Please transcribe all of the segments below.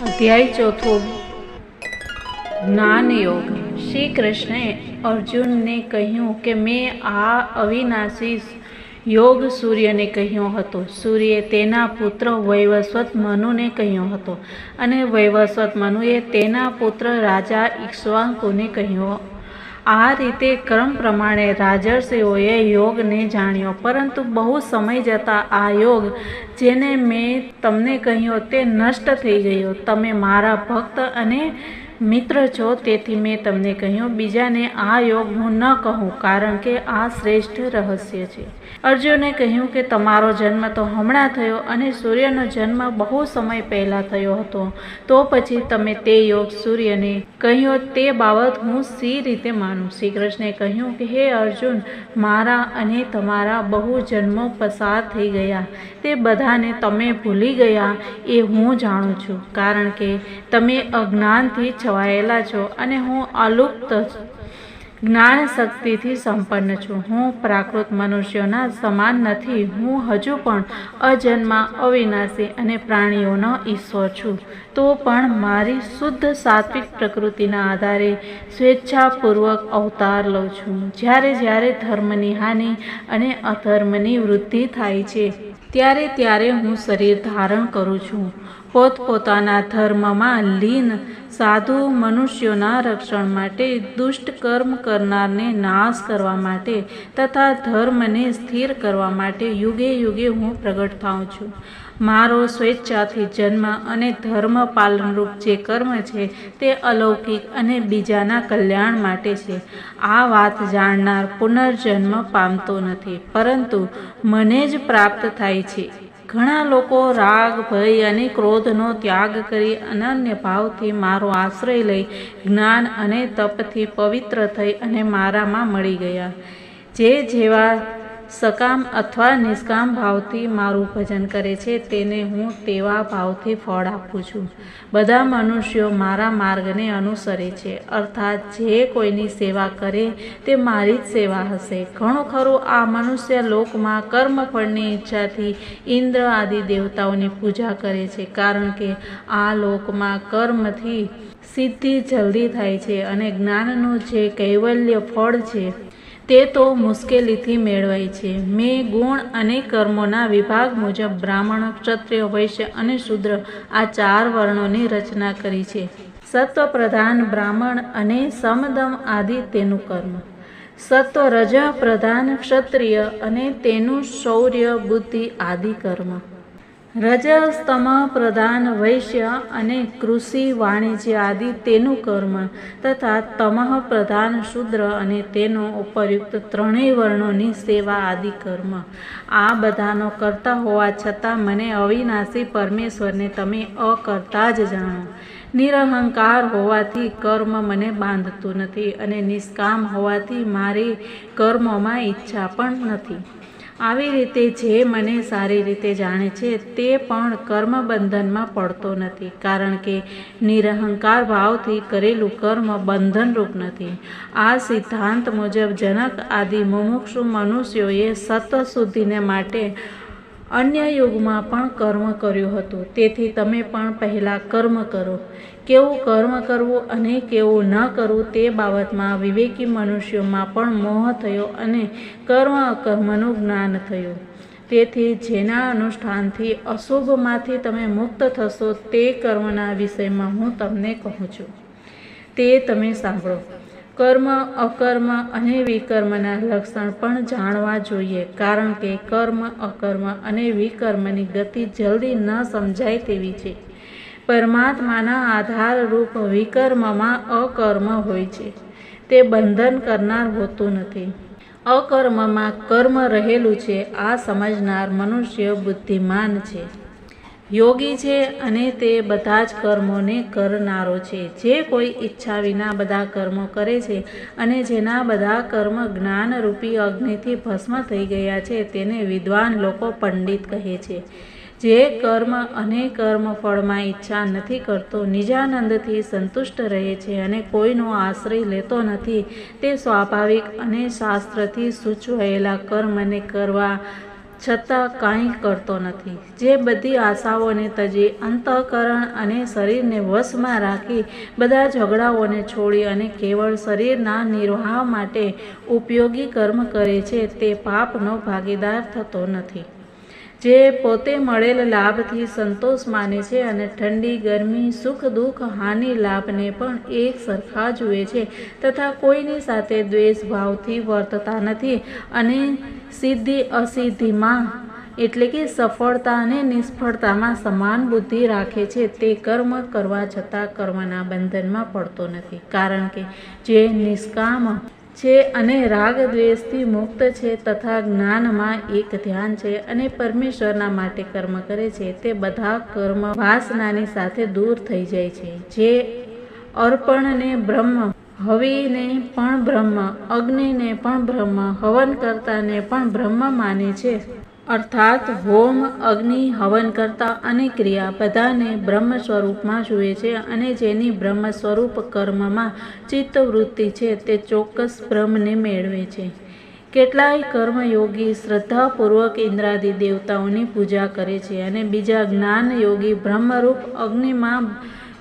અધ્યાય ચોથો જ્ઞાન યોગ। શ્રી કૃષ્ણએ અર્જુનને કહ્યું કે મેં આ અવિનાશી યોગ સૂર્યને કહ્યો હતો। સૂર્યે તેના પુત્ર વૈવસ્વત મનુને કહ્યો હતો અને વૈવસ્વત મનુએ તેના પુત્ર રાજા ઇક્ષ્વાકુને કહ્યો। આ રીતે ક્રમ પ્રમાણે રાજર્ષિઓએ યોગને જાણ્યો, પરંતુ બહુ સમય જતાં આ યોગ જેને મેં તમને કહ્યો તે નષ્ટ થઈ ગયો। તમે મારા ભક્ત અને મિત્ર છો, તેથી મેં તમને કહ્યું। બીજાને આ યોગ હું ન કહું, કારણ કે આ શ્રેષ્ઠ રહસ્ય છે। અર્જુને કહ્યું કે તમારો જન્મ તો હમણાં થયો અને સૂર્યનો જન્મ બહુ સમય પહેલાં થયો હતો, તો પછી તમે તે યોગ સૂર્યને કહ્યો તે બાબત હું સી રીતે માનું? શ્રી કૃષ્ણે કહ્યું કે હે અર્જુન, મારા અને તમારા બહુ જન્મો પસાર થઈ ગયા, તે બધાને તમે ભૂલી ગયા એ હું જાણું છું, કારણ કે તમે અજ્ઞાનથી છવાયેલા છો અને હું અલુપ્ત જ્ઞાન શક્તિથી સંપન્ન છું। હું પ્રાકૃત મનુષ્યોના સમાન નથી, હું હજુ પણ અજન્મા, અવિનાશી અને પ્રાણીઓનો ઈશ્વર છું। તો પણ મારી શુદ્ધ સાત્વિક પ્રકૃતિના આધારે સ્વેચ્છાપૂર્વક અવતાર લઉં છું। જ્યારે જ્યારે ધર્મની હાનિ અને અધર્મની વૃદ્ધિ થાય છે, ત્યારે ત્યારે હું શરીર ધારણ કરું છું। પોતપોતાના ધર્મમાં લીન સાધુ મનુષ્યોના રક્ષણ માટે, દુષ્ટ કર્મ કરનારને નાશ કરવા માટે તથા ધર્મને સ્થિર કરવા માટે યુગે યુગે હું પ્રગટ થાઉં છું। મારો સ્વેચ્છાથી જન્મ અને ધર્મ પાલનરૂપ જે કર્મ છે તે અલૌકિક અને બીજાના કલ્યાણ માટે છે। આ વાત જાણનાર પુનર્જન્મ પામતો નથી, પરંતુ મને જ પ્રાપ્ત થાય છે। ઘણા લોકો રાગ, ભય અને ક્રોધનો ત્યાગ કરી અનન્ય ભાવથી મારો આશ્રય લઈ જ્ઞાન અને તપથી પવિત્ર થઈ અને મારામાં મળી ગયા। જે જેવા સકામ અથવા નિષ્કામ ભાવથી મારું ભજન કરે છે, તેને હું તેવા ભાવથી ફળ આપું છું। બધા મનુષ્યો મારા માર્ગને અનુસરે છે, અર્થાત જે કોઈની સેવા કરે તે મારી જ સેવા હશે। ઘણું ખરું આ મનુષ્ય લોકમાં કર્મફળની ઈચ્છાથી ઇન્દ્ર આદિ દેવતાઓની પૂજા કરે છે, કારણ કે આ લોકમાં કર્મથી સિદ્ધિ જલ્દી થાય છે અને જ્ઞાનનું જે કૈવલ્ય ફળ છે તે તો મુશ્કેલીથી મેળવાય છે। મેં ગુણ અને કર્મોના વિભાગ મુજબ બ્રાહ્મણ, ક્ષત્રિય, વૈશ્ય અને શૂદ્ર આ 4 વર્ણોની રચના કરી છે। સત્વ પ્રધાન બ્રાહ્મણ અને સમદમ આદિ તેનું કર્મ, સત્વ રજ પ્રધાન ક્ષત્રિય અને તેનું શૌર્ય, બુદ્ધિ આદિ કર્મ, રજસ્તમ પ્રધાન વૈશ્ય અને કૃષિ, વાણિજ્ય આદિ તેનું કર્મ, તથા તમઃ પ્રધાન શૂદ્ર અને તેનો ઉપરયુક્ત 3 વર્ણોની સેવા આદિ કર્મ। આ બધાનો કરતા હોવા છતાં મને અવિનાશી પરમેશ્વરને તમે અકર્તા જ જાણો। નિરહંકાર હોવાથી કર્મ મને બાંધતું નથી અને નિષ્કામ હોવાથી મારી કર્મોમાં ઈચ્છા પણ નથી। આવી રીતે જે મને સારી રીતે જાણે છે તે પણ કર્મ બંધનમાં પડતો નથી, કારણ કે નિરહંકાર ભાવથી કરેલું કર્મ બંધનરૂપ નથી। આ સિદ્ધાંત મુજબ જનક આદિ મુમુક્ષુ મનુષ્યોએ સત્વશુદ્ધિને માટે અન્ય યુગમાં પણ કર્મ કર્યું હતું, તેથી તમે પણ પહેલાં કર્મ કરો। કેવું કર્મ કરવું અને કેવું ન કરવું તે બાબતમાં વિવેકી મનુષ્યોમાં પણ મોહ થયો અને કર્મ અકર્મનું જ્ઞાન થયું। તેથી જેના અનુષ્ઠાનથી અશુભમાંથી તમે મુક્ત થશો તે કર્મના વિષયમાં હું તમને કહું છું, તે તમે સાંભળો। કર્મ, અકર્મ અને વિકર્મના લક્ષણ પણ જાણવા જોઈએ, કારણ કે કર્મ, અકર્મ અને વિકર્મની ગતિ જલ્દી ન સમજાય તેવી છે। પરમાત્માના આધારરૂપ વિકર્મમાં અકર્મ હોય છે, તે બંધન કરનાર હોતું નથી। અકર્મમાં કર્મ રહેલું છે, આ સમજનાર મનુષ્ય બુદ્ધિમાન છે, યોગી છે અને તે બધા જ કર્મોને કરનારો છે। જે કોઈ ઈચ્છા વિના બધા કર્મો કરે છે અને જેના બધા કર્મ જ્ઞાનરૂપી અગ્નિથી ભસ્મ થઈ ગયા છે, તેને વિદ્વાન લોકો પંડિત કહે છે। જે કર્મ અને કર્મફળમાં ઈચ્છા નથી કરતો, નિજાનંદથી સંતુષ્ટ રહે છે અને કોઈનો આશ્રય લેતો નથી, તે સ્વાભાવિક અને શાસ્ત્રથી સૂચવાયેલા કર્મને કરવા છતાં કાંઈ કરતો નથી, જે બધી આશાઓને તજી અંતઃકરણ અને શરીરને વશમાં રાખી બધા ઝઘડાઓને છોડી અને કેવળ શરીરના નિર્વાહ માટે ઉપયોગી કર્મ કરે છે, તે પાપનો ભાગીદાર થતો નથી. જે પોતે મળેલ લાભથી સંતોષ માને છે અને ઠંડી, ગરમી, સુખ, દુઃખ, હાનિ, લાભને પણ એક સરખા જુએ છે તથા કોઈની સાથે દ્વેષ ભાવથી વર્તતા નથી અને સિદ્ધિ અસિદ્ધિમાં એટલે કે સફળતા અને નિષ્ફળતામાં સમાન બુદ્ધિ રાખે છે, તે કર્મ કરવા છતાં કર્મના બંધનમાં પડતો નથી. કારણ કે જે નિષ્કામ છે અને રાગ દ્વેષથી મુક્ત છે તથા જ્ઞાનમાં એક ધ્યાન છે અને પરમેશ્વરના માટે કર્મ કરે છે, તે બધા કર્મ વાસનાની સાથે દૂર થઈ જાય છે. જે અર્પણને બ્રહ્મ, હવિને પણ બ્રહ્મ, અગ્નિને પણ બ્રહ્મ, હવન કરતાને પણ બ્રહ્મ માને છે, અર્થાત હોમ, અગ્નિ, હવન કરતા અને ક્રિયા બધાને બ્રહ્મ સ્વરૂપમાં જુએ છે અને જેની બ્રહ્મ સ્વરૂપ કર્મમાં ચિત્તવૃત્તિ છે તે ચોક્કસ બ્રહ્મને મેળવે છે. કેટલાય કર્મયોગી શ્રદ્ધાપૂર્વક ઇન્દ્રાદિ દેવતાઓની પૂજા કરે છે અને બીજા જ્ઞાનયોગી બ્રહ્મરૂપ અગ્નિમાં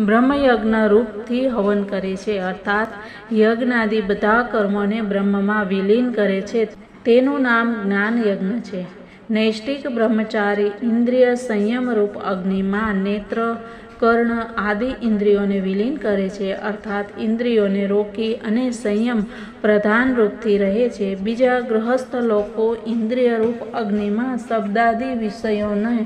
બ્રહ્મયજ્ઞ રૂપથી હવન કરે છે, અર્થાત યજ્ઞાદિ બધા કર્મોને બ્રહ્મમાં વિલીન કરે છે. તેનું નામ જ્ઞાન યજ્ઞ છે. નૈષ્ટિક બ્રહ્મચારી ઇન્દ્રિય સંયમ રૂપ અગ્નિમાં નેત્ર, કર્ણ આદિ ઇન્દ્રિયોને વિલીન કરે છે, અર્થાત ઇન્દ્રિયોને રોકી અને સંયમ પ્રધાન રૂપથી રહે છે. બીજા ગૃહસ્થ લોકો ઇન્દ્રિયરૂપ અગ્નિમાં શબ્દાદિ વિષયોને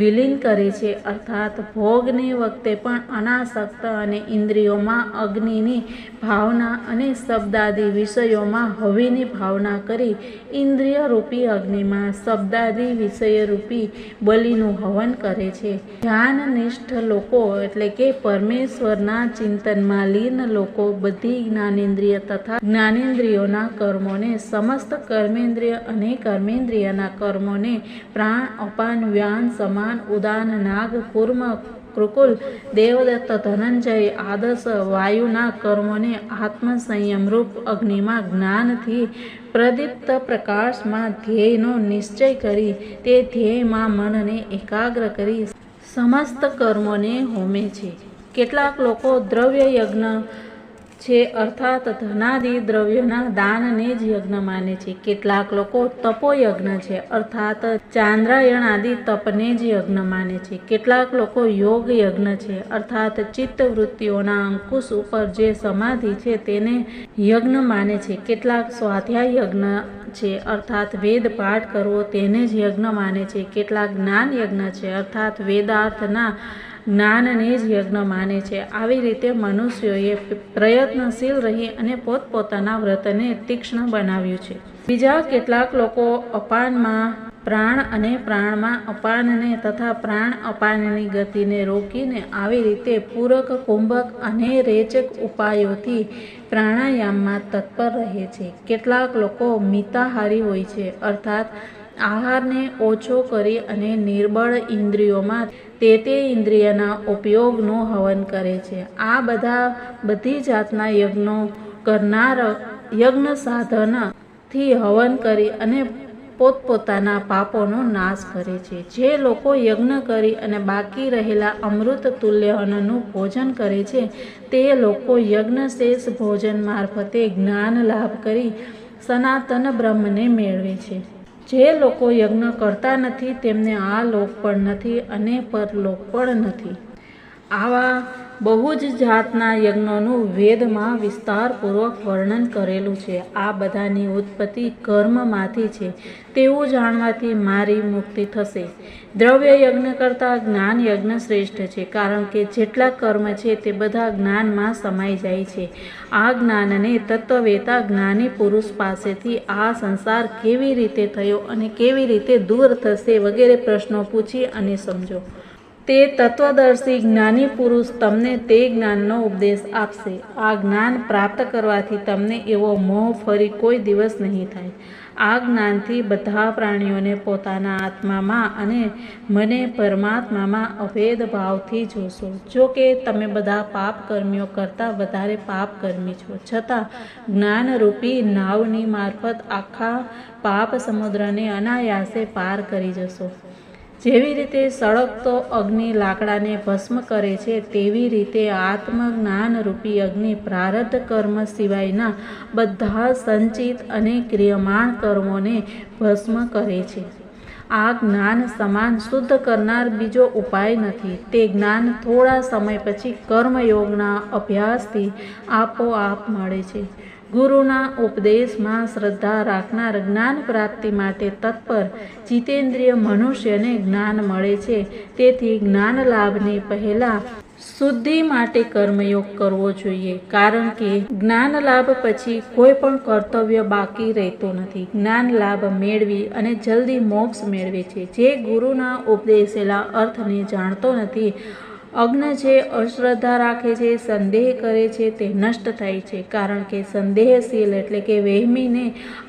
વિલીન કરે છે, અર્થાત ભોગની વખતે પણ અનાસક્ત અને ઇન્દ્રિયોમાં અગ્નિની ભાવના અને શબ્દાદિ વિષયોમાં હવિની ભાવના કરી ઇન્દ્રિયરૂપી અગ્નિમાં શબ્દાદિ વિષયરૂપી બલિનું હવન કરે છે. ધ્યાનનિષ્ઠ લોકો એટલે કે પરમેશ્વરના ચિંતનમાં લીન લોકો બધી જ્ઞાનેન્દ્રિય તથા જ્ઞાનેન્દ્રિયોના કર્મોને, સમસ્ત કર્મેન્દ્રિય અને કર્મેન્દ્રિયના કર્મોને, પ્રાણ, અપાન, વ્યાન, સમાન, ઉદાન, નાગ, કૂર્મ, કૃકુલ, દેવદત્ત, ધનંજય, આદર્શ વાયુના કર્મોને આત્મસંયમરૂપ અગ્નિમાં જ્ઞાનથી પ્રદીપ્ત પ્રકાશમાં ધ્યેયનો નિશ્ચય કરી તે ધ્યેયમાં મનને એકાગ્ર કરી સમસ્ત કર્મોને હોમે છે. કેટલાક લોકો દ્રવ્ય યજ્ઞ છે અર્થાત ધનાદિ દ્રવ્યોના દાનને જ યજ્ઞ માને છે. કેટલાક લોકો તપોયજ્ઞ છે અર્થાત ચાંદ્રાયણ આદિ તપને જ યજ્ઞ માને છે. કેટલાક લોકો યોગ યજ્ઞ છે અર્થાત ચિત્તવૃત્તિઓના અંકુશ ઉપર જે સમાધિ છે તેને યજ્ઞ માને છે. કેટલાક સ્વાધ્યાય યજ્ઞ છે અર્થાત વેદ પાઠ કરવો તેને જ યજ્ઞ માને છે. કેટલાક જ્ઞાન યજ્ઞ છે અર્થાત વેદાર્થના જ્ઞાનને જ યજ્ઞ માને છે. આવી રીતે મનુષ્યોએ પ્રયત્નશીલ રહી અને પોતપોતાના વ્રતને તીક્ષ્ણ બનાવ્યું છે. બીજા કેટલાક લોકો અપાનમાં પ્રાણ અને પ્રાણમાં અપાનને તથા પ્રાણ અપાનની ગતિને રોકીને આવી રીતે પૂરક, કુંભક અને રેચક ઉપાયોથી પ્રાણાયામમાં તત્પર રહે છે. કેટલાક લોકો મિતાહારી હોય છે અર્થાત આહારને ઓછો કરી અને નિર્બળ ઇન્દ્રિયોમાં તે ઇન્દ્રિયના ઉપયોગનું હવન કરે છે. આ બધી જાતના યજ્ઞો કરનાર યજ્ઞ સાધનથી હવન કરી અને પોતપોતાના પાપોનો નાશ કરે છે. જે લોકો યજ્ઞ કરી અને બાકી રહેલા અમૃત તુલ્ય અન્નનું ભોજન કરે છે તે લોકો યજ્ઞશેષ ભોજન મારફતે જ્ઞાન લાભ કરી સનાતન બ્રહ્મને મેળવે છે. જે લોકો યજ્ઞ કરતા નથી તેમને આ લોક પણ નથી અને પરલોક પણ નથી. આવા બહુ જ જાતના યજ્ઞોનું વેદમાં વિસ્તારપૂર્વક વર્ણન કરેલું છે. આ બધાની ઉત્પત્તિ કર્મમાંથી છે તેવું જાણવાથી મારી મુક્તિ થશે. દ્રવ્ય યજ્ઞ કરતાં જ્ઞાન યજ્ઞ શ્રેષ્ઠ છે, કારણ કે જેટલા કર્મ છે તે બધા જ્ઞાનમાં સમાઈ જાય છે. આ જ્ઞાનને તત્વવેતા જ્ઞાની પુરુષ પાસેથી આ સંસાર કેવી રીતે થયો અને કેવી રીતે દૂર થશે વગેરે પ્રશ્નો પૂછી અને સમજો. તે તત્વદર્શી જ્ઞાની પુરુષ તમને તે જ્ઞાનનો ઉપદેશ આપશે. આ જ્ઞાન પ્રાપ્ત કરવાથી તમને એવો મોહ ફરી કોઈ દિવસ નહીં થાય. આ જ્ઞાનથી બધા પ્રાણીઓને પોતાના આત્મામાં અને મને પરમાત્મામાં અભેદ ભાવથી જોશો. જો કે તમે બધા પાપકર્મીઓ કરતાં વધારે પાપકર્મી છો, છતાં જ્ઞાનરૂપી નાવની મારફત આખા પાપ સમુદ્રને અનાયાસે પાર કરી જશો. જેવી રીતે સળગતો અગ્નિ લાકડાને ભસ્મ કરે છે, તેવી રીતે આત્મજ્ઞાનરૂપી અગ્નિ પ્રારબ્ધ કર્મ સિવાયના બધા સંચિત અને ક્રિયમાણ કર્મોને ભસ્મ કરે છે. આ જ્ઞાન સમાન શુદ્ધ કરનાર બીજો ઉપાય નથી. તે જ્ઞાન થોડા સમય પછી કર્મયોગના અભ્યાસથી આપોઆપ મળે છે. ગુરુના ઉપદેશમાં શ્રદ્ધા રાખનાર જ્ઞાન પ્રાપ્તિ માટે તત્પર જીતેન્દ્રિય મનુષ્યને જ્ઞાન મળે છે. તેથી જ્ઞાન લાભની પહેલાં શુદ્ધિ માટે કર્મયોગ કરવો જોઈએ, કારણ કે જ્ઞાન લાભ પછી કોઈ પણ કર્તવ્ય બાકી રહેતો નથી. જ્ઞાન લાભ મેળવી અને જલ્દી મોક્ષ મેળવે છે. જે ગુરુના ઉપદેશેલા અર્થને જાણતો નથી, અજ્ઞ છે, અશ્રદ્ધા રાખે છે, સંદેહ કરે છે, તે નષ્ટ થાય છે. કારણ કે સંદેહશીલ એટલે કે વહેમીને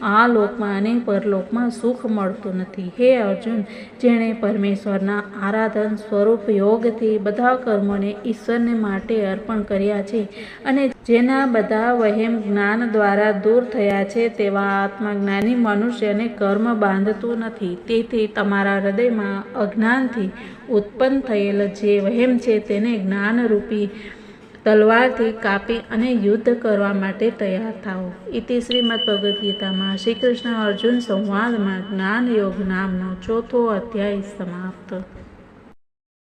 આ લોકમાં અને પરલોકમાં સુખ મળતું નથી. હે અર્જુન, જેણે પરમેશ્વરના આરાધન સ્વરૂપ યોગથી બધા કર્મોને ઈશ્વરને માટે અર્પણ કર્યા છે અને જેના બધા વહેમ જ્ઞાન દ્વારા દૂર થયા છે, તેવા આત્મજ્ઞાની મનુષ્યને કર્મ બાંધતું નથી. તેથી તમારા હૃદયમાં અજ્ઞાનથી ઉત્પન્ન થયેલ જે વહેમ છે તેને જ્ઞાનરૂપી તલવારથી કાપી અને યુદ્ધ કરવા માટે તૈયાર થાઓ. ઇતિ શ્રીમદ ભગવદ્ ગીતામાં શ્રી કૃષ્ણ અર્જુન સંવાદમાં જ્ઞાન યોગ નામનો 4થો અધ્યાય સમાપ્ત.